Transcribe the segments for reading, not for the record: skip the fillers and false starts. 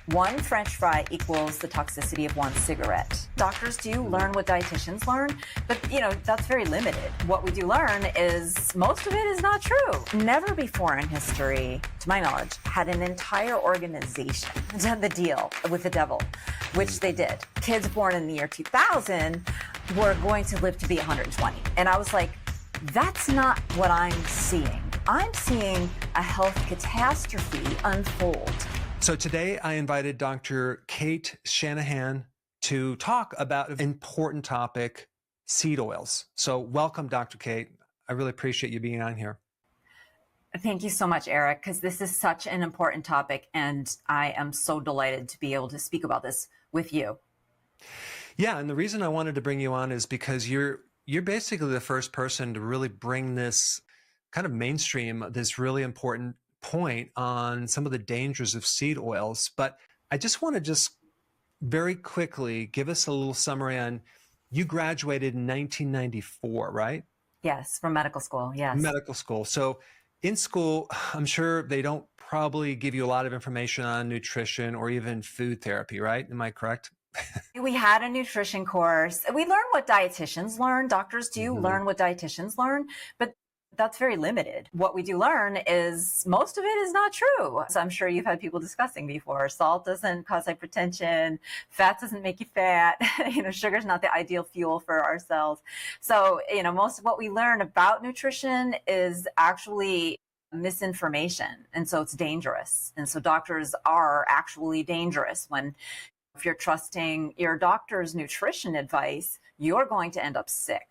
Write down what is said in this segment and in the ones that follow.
one French fry equals the toxicity of one cigarette. Doctors do learn what dietitians learn, but that's very limited. What we do learn is most of it is not true. Never before in history, to my knowledge, had an entire organization done the deal with the devil, which they did. Kids born in the year 2000 were going to live to be 120. And I was like, that's not what I'm seeing. I'm seeing a health catastrophe unfold. So today I invited Dr. Kate Shanahan to talk about an important topic, seed oils. So welcome, Dr. Kate. I really appreciate you being on here. Thank you so much, Eric, because this is such an important topic, and I am so delighted to be able to speak about this with you. Yeah, and the reason I wanted to bring you on is because you're basically the first person to really bring this kind of mainstream, this really important point on some of the dangers of seed oils. But I just want to very quickly give us a little summary on, you graduated in 1994, right? Yes, from medical school, yes. Medical school. So in school, I'm sure they don't probably give you a lot of information on nutrition or even food therapy, right? Am I correct? We had a nutrition course. We learn what dietitians learn. Doctors do learn what dietitians learn, but that's very limited. What we do learn is most of it is not true. So I'm sure you've had people discussing before. Salt doesn't cause hypertension. Fat doesn't make you fat. Sugar's not the ideal fuel for our cells. So, most of what we learn about nutrition is actually misinformation. And so it's dangerous. And so doctors are actually dangerous if you're trusting your doctor's nutrition advice, you're going to end up sick.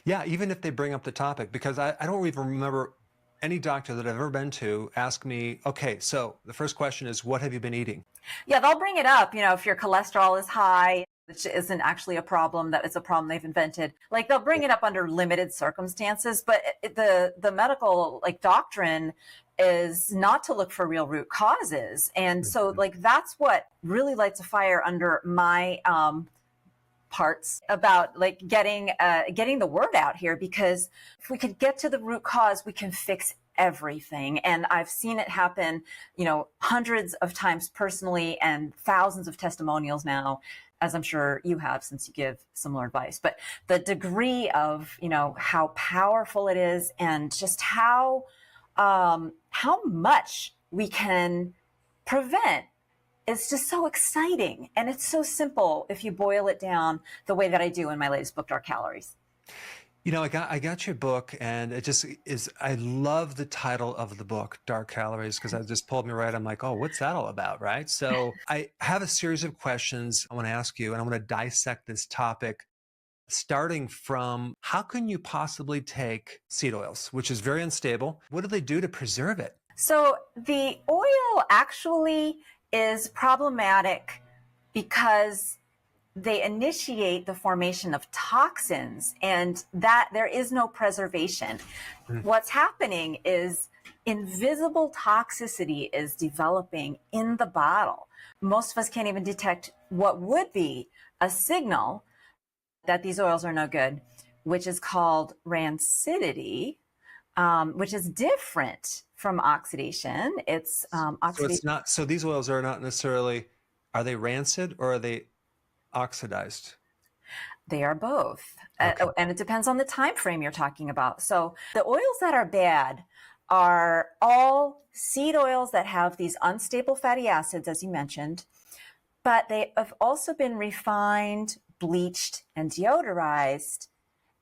Yeah, even if they bring up the topic, because I don't even remember any doctor that I've ever been to ask me, okay, so the first question is, what have you been eating? Yeah, they'll bring it up, if your cholesterol is high, which isn't actually a problem, that it's a problem they've invented. Like, they'll bring it up under limited circumstances, but the medical doctrine is not to look for real root causes. And so that's what really lights a fire under my parts about getting the word out here, because if we could get to the root cause, we can fix everything. And I've seen it happen, hundreds of times personally and thousands of testimonials now, as I'm sure you have, since you give similar advice. But the degree of, how powerful it is, and just how much we can prevent, it's just so exciting. And it's so simple if you boil it down the way that I do in my latest book, Dark Calories. I got your book, and it just is, I love the title of the book, Dark Calories, because it just pulled me right. I'm like, oh, what's that all about, right? So I have a series of questions I want to ask you, and I want to dissect this topic, starting from, how can you possibly take seed oils, which is very unstable? What do they do to preserve it? So the oil actually is problematic because they initiate the formation of toxins, and that there is no preservation. What's happening is invisible toxicity is developing in the bottle. Most of us can't even detect what would be a signal that these oils are no good, which is called rancidity, which is different from oxidation. It's oxidation. So these oils are not necessarily, are they rancid or are they oxidized? They are both. Okay. And it depends on the time frame you're talking about. So the oils that are bad are all seed oils that have these unstable fatty acids, as you mentioned, but they have also been refined, bleached, and deodorized.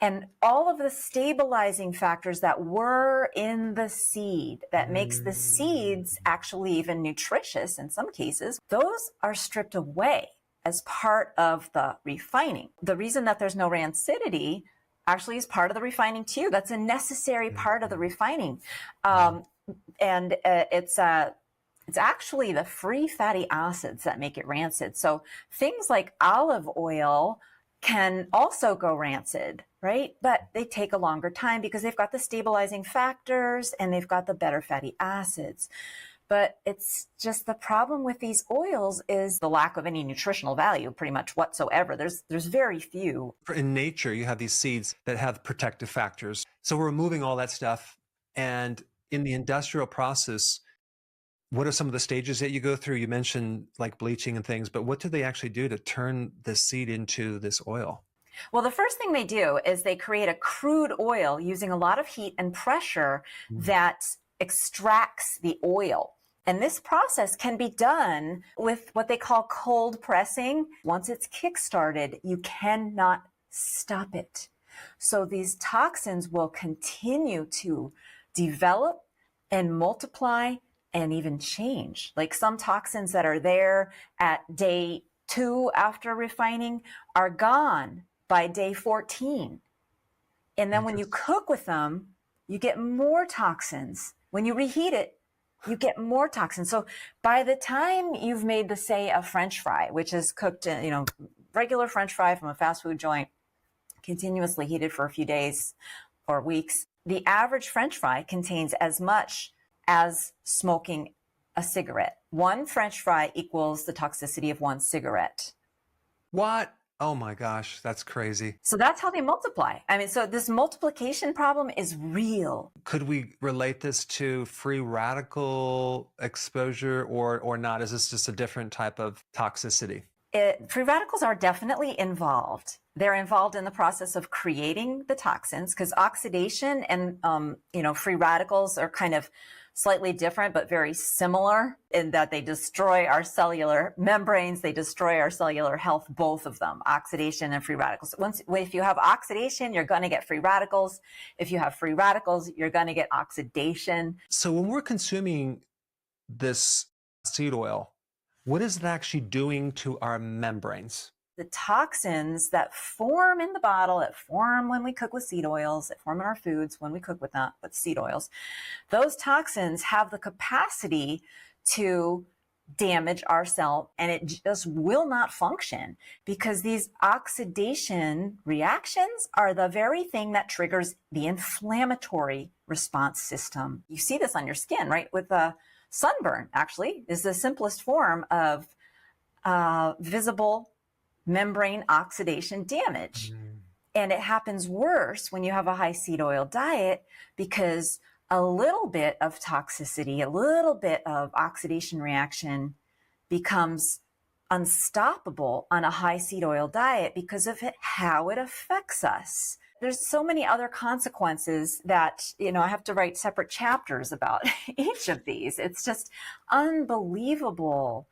And all of the stabilizing factors that were in the seed that makes the seeds actually even nutritious in some cases, those are stripped away as part of the refining. The reason that there's no rancidity actually is part of the refining too. That's a necessary part of the refining. And it's actually the free fatty acids that make it rancid. So things like olive oil can also go rancid, right? But they take a longer time because they've got the stabilizing factors and they've got the better fatty acids. But it's just the problem with these oils is the lack of any nutritional value pretty much whatsoever. There's very few. In nature, you have these seeds that have protective factors. So we're removing all that stuff. And in the industrial process, What are some of the stages that you go through? You mentioned like bleaching and things, but what do they actually do to turn the seed into this oil? Well, the first thing they do is they create a crude oil using a lot of heat and pressure that extracts the oil. And this process can be done with what they call cold pressing. Once it's kickstarted, you cannot stop it. So these toxins will continue to develop and multiply and even change. Like some toxins that are there at day 2 after refining are gone by day 14. And then when you cook with them, you get more toxins. When you reheat it, you get more toxins. So by the time you've made the, say, a French fry, which is cooked in, regular French fry from a fast food joint, continuously heated for a few days or weeks, the average French fry contains as much as smoking a cigarette. One French fry equals the toxicity of one cigarette. What? Oh my gosh, that's crazy. So that's how they multiply. I mean, so this multiplication problem is real. Could we relate this to free radical exposure or not? Is this just a different type of toxicity? Free radicals are definitely involved. They're involved in the process of creating the toxins because oxidation and, free radicals are kind of slightly different, but very similar in that they destroy our cellular membranes. They destroy our cellular health, both of them, oxidation and free radicals. If you have oxidation, you're going to get free radicals. If you have free radicals, you're going to get oxidation. So when we're consuming this seed oil, what is it actually doing to our membranes? The toxins that form in the bottle, that form when we cook with seed oils, that form in our foods when we cook with seed oils, those toxins have the capacity to damage our cell, and it just will not function because these oxidation reactions are the very thing that triggers the inflammatory response system. You see this on your skin, right? With a sunburn, actually, is the simplest form of visible membrane oxidation damage. And it happens worse when you have a high seed oil diet because a little bit of toxicity, a little bit of oxidation reaction becomes unstoppable on a high seed oil diet because of how it affects us. There's so many other consequences that, I have to write separate chapters about each of these. It's just unbelievable.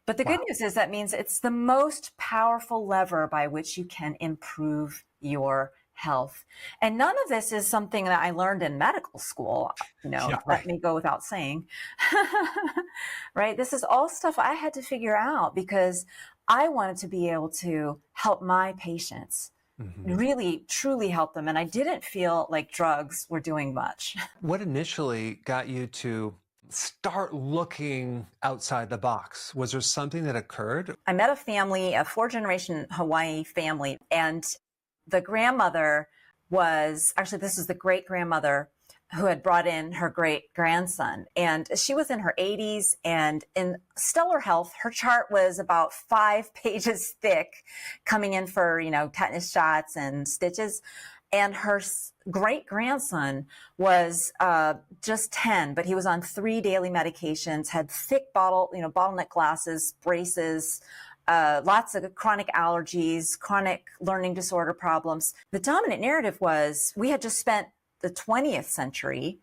But the good news is that means it's the most powerful lever by which you can improve your health. And none of this is something that I learned in medical school, let me go without saying, right? This is all stuff I had to figure out because I wanted to be able to help my patients, really, truly help them. And I didn't feel like drugs were doing much. What initially got you to start looking outside the box? Was there something that occurred? I met a family, a 4-generation Hawaii family, and the grandmother this was the great-grandmother who had brought in her great-grandson. And she was in her 80s and in stellar health. Her chart was about 5 pages thick, coming in for, tetanus shots and stitches. And her great-grandson was just 10, but he was on 3 daily medications, had thick bottleneck glasses, braces, lots of chronic allergies, chronic learning disorder problems. The dominant narrative was we had just spent the 20th century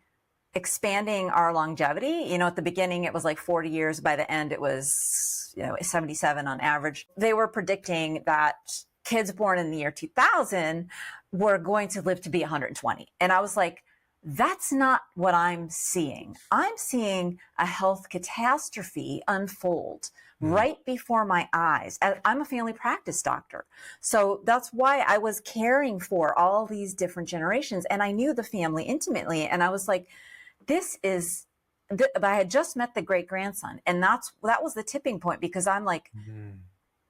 expanding our longevity. At the beginning, it was like 40 years. By the end, it was 77 on average. They were predicting that kids born in the year 2000 were going to live to be 120. And I was like, that's not what I'm seeing. I'm seeing a health catastrophe unfold right before my eyes. I'm a family practice doctor. So that's why I was caring for all these different generations. And I knew the family intimately. And I was like, I had just met the great-grandson. And that was the tipping point because I'm like,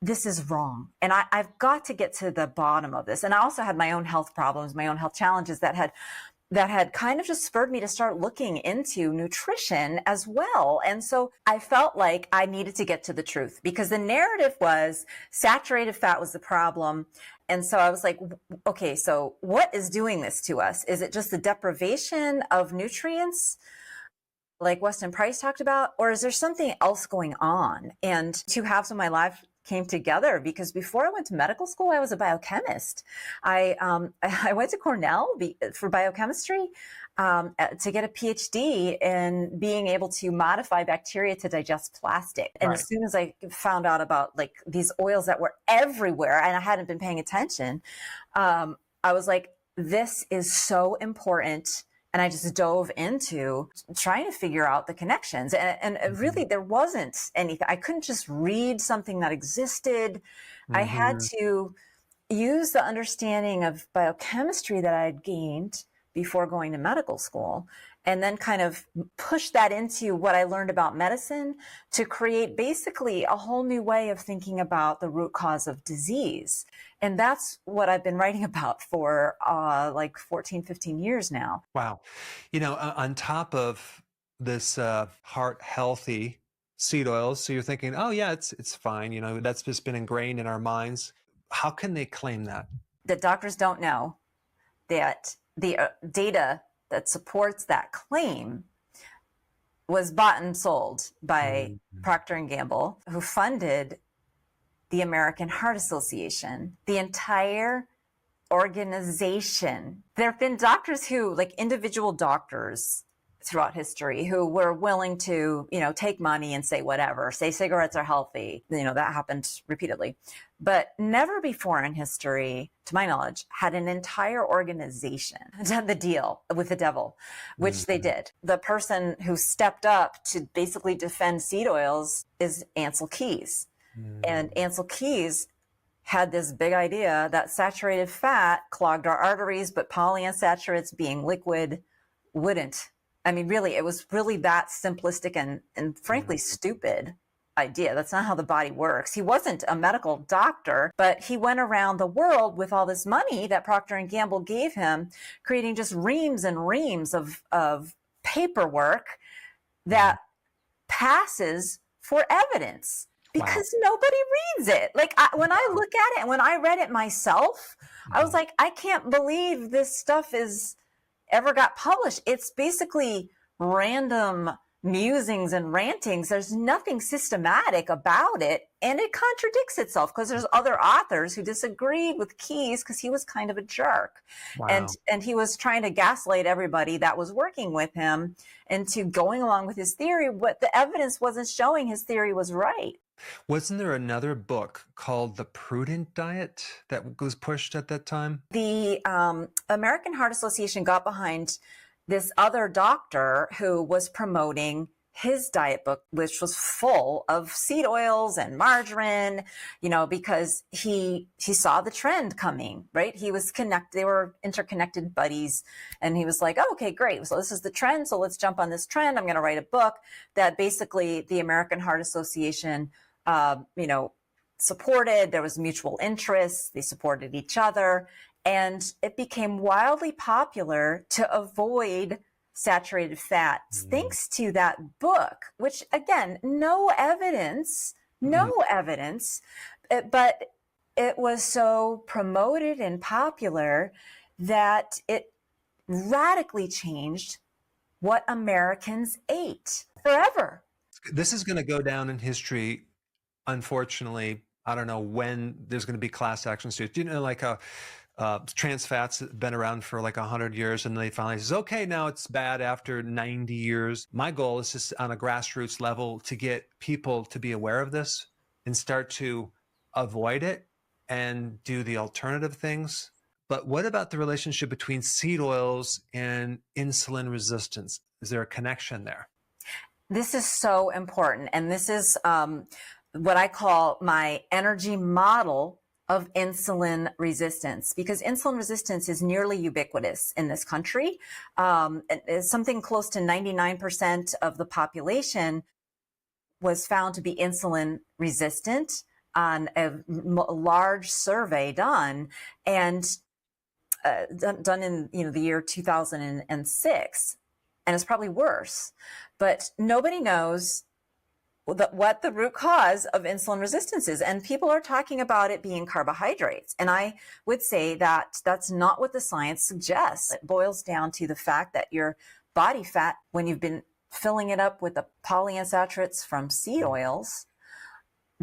this is wrong. And I've got to get to the bottom of this. And I also had my own health problems, my own health challenges that had kind of just spurred me to start looking into nutrition as well. And so I felt like I needed to get to the truth because the narrative was saturated fat was the problem. And so I was like, okay, so what is doing this to us? Is it just the deprivation of nutrients? like Weston Price talked about, or is there something else going on? And two halves of my life came together because before I went to medical school, I was a biochemist. I went to Cornell for biochemistry to get a PhD in being able to modify bacteria to digest plastic. And as soon as I found out about like these oils that were everywhere and I hadn't been paying attention, I was like, this is so important. And I just dove into trying to figure out the connections. And really, there wasn't anything. I couldn't just read something that existed. I had to use the understanding of biochemistry that I had gained before going to medical school, and then kind of push that into what I learned about medicine to create basically a whole new way of thinking about the root cause of disease. And that's what I've been writing about for like 14, 15 years now. Wow. You know, on top of this heart healthy seed oils, so you're thinking, oh yeah, it's fine. You know, that's just been ingrained in our minds. How can they claim that? The doctors don't know that the data that supports that claim was bought and sold by Procter & Gamble, who funded the American Heart Association, the entire organization. There have been doctors who, like individual doctors throughout history, who were willing to, you know, take money and say whatever, say cigarettes are healthy. You know, that happened repeatedly. But never before in history, to my knowledge, had an entire organization done the deal with the devil, which they did. The person who stepped up to basically defend seed oils is Ansel Keys. And Ansel Keys had this big idea that saturated fat clogged our arteries, but polyunsaturates being liquid wouldn't. I mean, really, it was really that simplistic and frankly stupid idea. That's not how the body works. He wasn't a medical doctor, but he went around the world with all this money that Procter & Gamble gave him, creating just reams and reams of paperwork that passes for evidence because nobody reads it. Like when I look at it and when I read it myself, I was like, I can't believe this stuff ever got published. It's basically random musings and rantings. There's nothing systematic about it, and it contradicts itself because there's other authors who disagreed with Keys because he was kind of a jerk. And he was trying to gaslight everybody that was working with him into going along with his theory, but the evidence wasn't showing his theory was right. Wasn't there another book called The Prudent Diet that was pushed at that time? The American Heart Association got behind this other doctor who was promoting his diet book, which was full of seed oils and margarine, you know, because he saw the trend coming, right? He was connected, they were interconnected buddies. And he was like, oh, okay, great. So this is the trend. So let's jump on this trend. I'm going to write a book that basically the American Heart Association, you know, supported. There was mutual interest. They supported each other. And it became wildly popular to avoid saturated fats thanks to that book, which again, no evidence, but it was so promoted and popular that it radically changed what Americans ate forever. This is going to go down in history, unfortunately. I don't know when there's going to be class action suits. You know, like trans fats have been around for like 100 years, and they finally says, okay, now it's bad after 90 years. My goal is just on a grassroots level to get people to be aware of this and start to avoid it and do the alternative things. But what about the relationship between seed oils and insulin resistance? Is there a connection there? This is so important. And this is what I call my energy model of insulin resistance, because insulin resistance is nearly ubiquitous in this country. Something close to 99% of the population was found to be insulin resistant on a large survey done in the year 2006, and it's probably worse. But nobody knows what the root cause of insulin resistance is. And people are talking about it being carbohydrates. And I would say that that's not what the science suggests. It boils down to the fact that your body fat, when you've been filling it up with the polyunsaturates from seed oils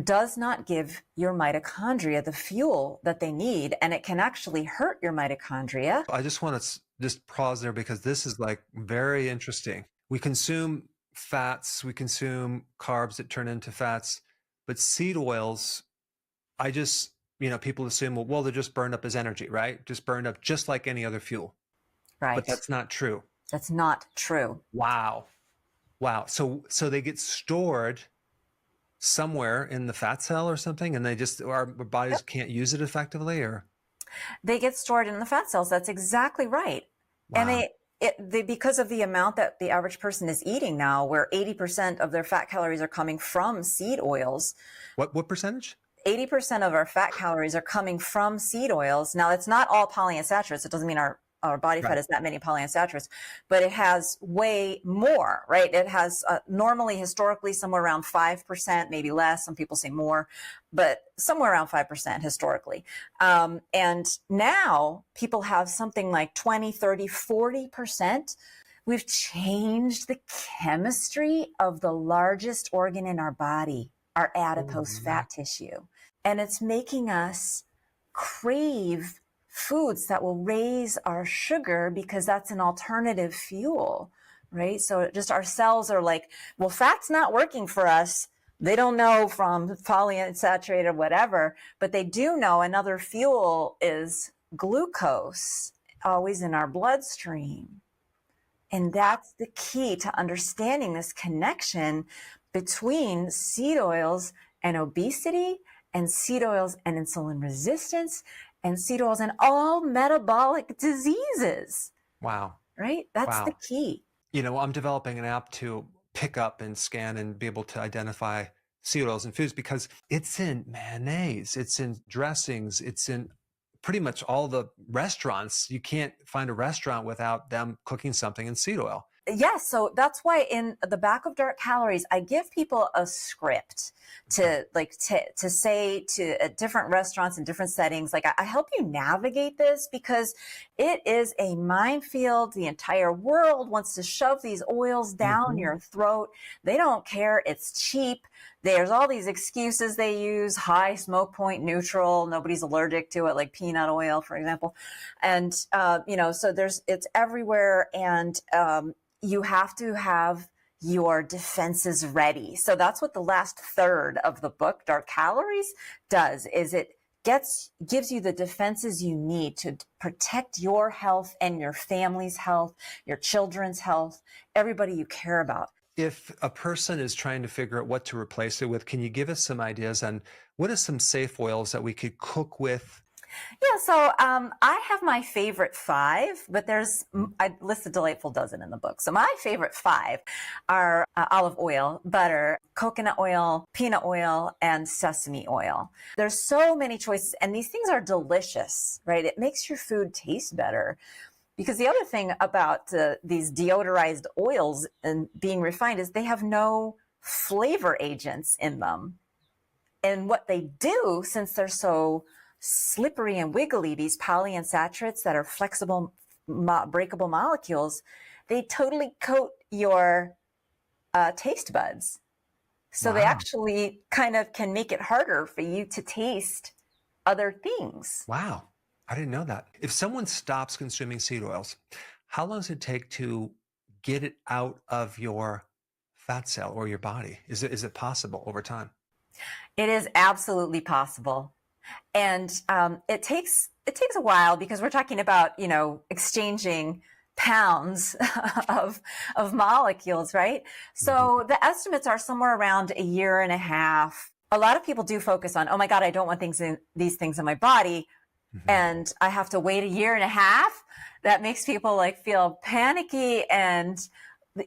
does not give your mitochondria the fuel that they need, and it can actually hurt your mitochondria. I just want to just pause there because this is like very interesting. We consume fats, we consume carbs that turn into fats, but seed oils, I just, people assume, well, they're just burned up as energy, right? Just burned up just like any other fuel. Right. But that's not true. That's not true. Wow. So they get stored somewhere in the fat cell or something, and our bodies can't use it effectively, or? They get stored in the fat cells. That's exactly right. Wow. And they because of the amount that the average person is eating now, where 80% of their fat calories are coming from seed oils. What percentage? 80% of our fat calories are coming from seed oils. Now, it's not all polyunsaturates. It doesn't mean our body fat has that many polyunsaturates, but it has way more, right? It has normally, historically, somewhere around 5%, maybe less. Some people say more, but somewhere around 5% historically. And now people have something like 20, 30, 40%. We've changed the chemistry of the largest organ in our body, our adipose fat tissue. And it's making us crave foods that will raise our sugar because that's an alternative fuel, right? So just our cells are like, well, fat's not working for us. They don't know from polyunsaturated or whatever, but they do know another fuel is glucose, always in our bloodstream. And that's the key to understanding this connection between seed oils and obesity, and seed oils and insulin resistance, and seed oils and all metabolic diseases. Wow. Right? That's the key. I'm developing an app to pick up and scan and be able to identify seed oils in foods because it's in mayonnaise, it's in dressings, it's in pretty much all the restaurants. You can't find a restaurant without them cooking something in seed oil. Yes. So that's why in the back of Dark Calories, I give people a script to say to different restaurants in different settings. Like I help you navigate this because it is a minefield. The entire world wants to shove these oils down your throat. They don't care. It's cheap. There's all these excuses they use, high smoke point, neutral, nobody's allergic to it, like peanut oil, for example. And, so it's everywhere. And, you have to have your defenses ready. So that's what the last third of the book, Dark Calories, does, is it gives you the defenses you need to protect your health and your family's health, your children's health, everybody you care about. If a person is trying to figure out what to replace it with, can you give us some ideas on what are some safe oils that we could cook with? Yeah, so I have my favorite 5, but I list a delightful dozen in the book. So my favorite 5 are olive oil, butter, coconut oil, peanut oil, and sesame oil. There's so many choices, and these things are delicious, right? It makes your food taste better. Because the other thing about these deodorized oils and being refined is they have no flavor agents in them. And what they do, since they're so slippery and wiggly, these polyunsaturates that are flexible, breakable molecules, they totally coat your taste buds. So they actually kind of can make it harder for you to taste other things. Wow. I didn't know that. If someone stops consuming seed oils, how long does it take to get it out of your fat cell or your body? Is it possible over time? It is absolutely possible. And it takes a while because we're talking about, exchanging pounds of molecules, right? So the estimates are somewhere around a year and a half. A lot of people do focus on, oh my God, I don't want these things in my body. And I have to wait a year and a half. That makes people feel panicky and,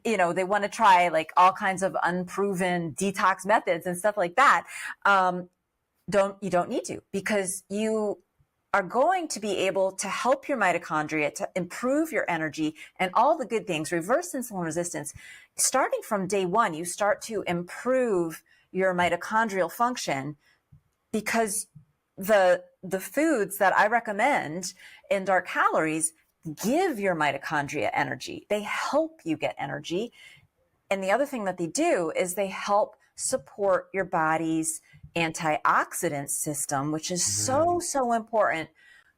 they want to try all kinds of unproven detox methods and stuff like that. You don't need to, because you are going to be able to help your mitochondria to improve your energy and all the good things, reverse insulin resistance. Starting from day one, you start to improve your mitochondrial function because the foods that I recommend in Dark Calories give your mitochondria energy. They help you get energy. And the other thing that they do is they help support your body's antioxidant system, which is so important,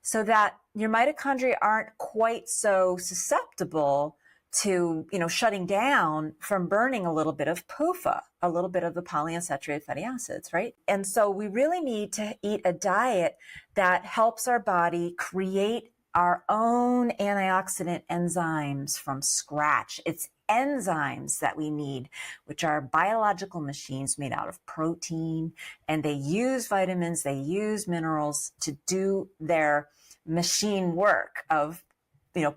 so that your mitochondria aren't quite so susceptible to, shutting down from burning a little bit of PUFA, a little bit of the polyunsaturated fatty acids, right? And so we really need to eat a diet that helps our body create our own antioxidant enzymes from scratch. It's enzymes that we need, which are biological machines made out of protein, and they use vitamins, they use minerals to do their machine work of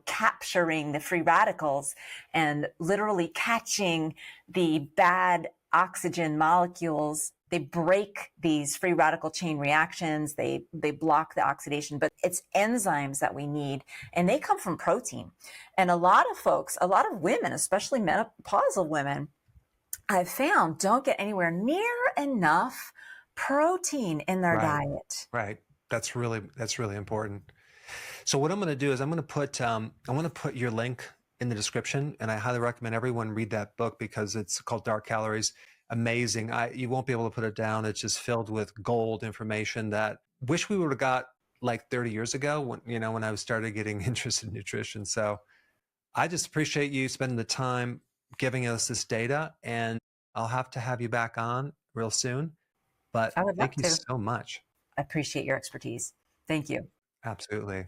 capturing the free radicals and literally catching the bad oxygen molecules. They break these free radical chain reactions. They block the oxidation, but it's enzymes that we need, and they come from protein. And a lot of women, especially menopausal women, I've found don't get anywhere near enough protein in their diet. Right. That's really important. So what I'm going to do is I'm going to put your link in the description, and I highly recommend everyone read that book because it's called Dark Calories. Amazing. You won't be able to put it down. It's just filled with gold information that wish we would have got like 30 years ago when I started getting interested in nutrition. So I just appreciate you spending the time giving us this data, and I'll have to have you back on real soon. But I would love thank you to. so much. I appreciate your expertise. Thank you. Absolutely.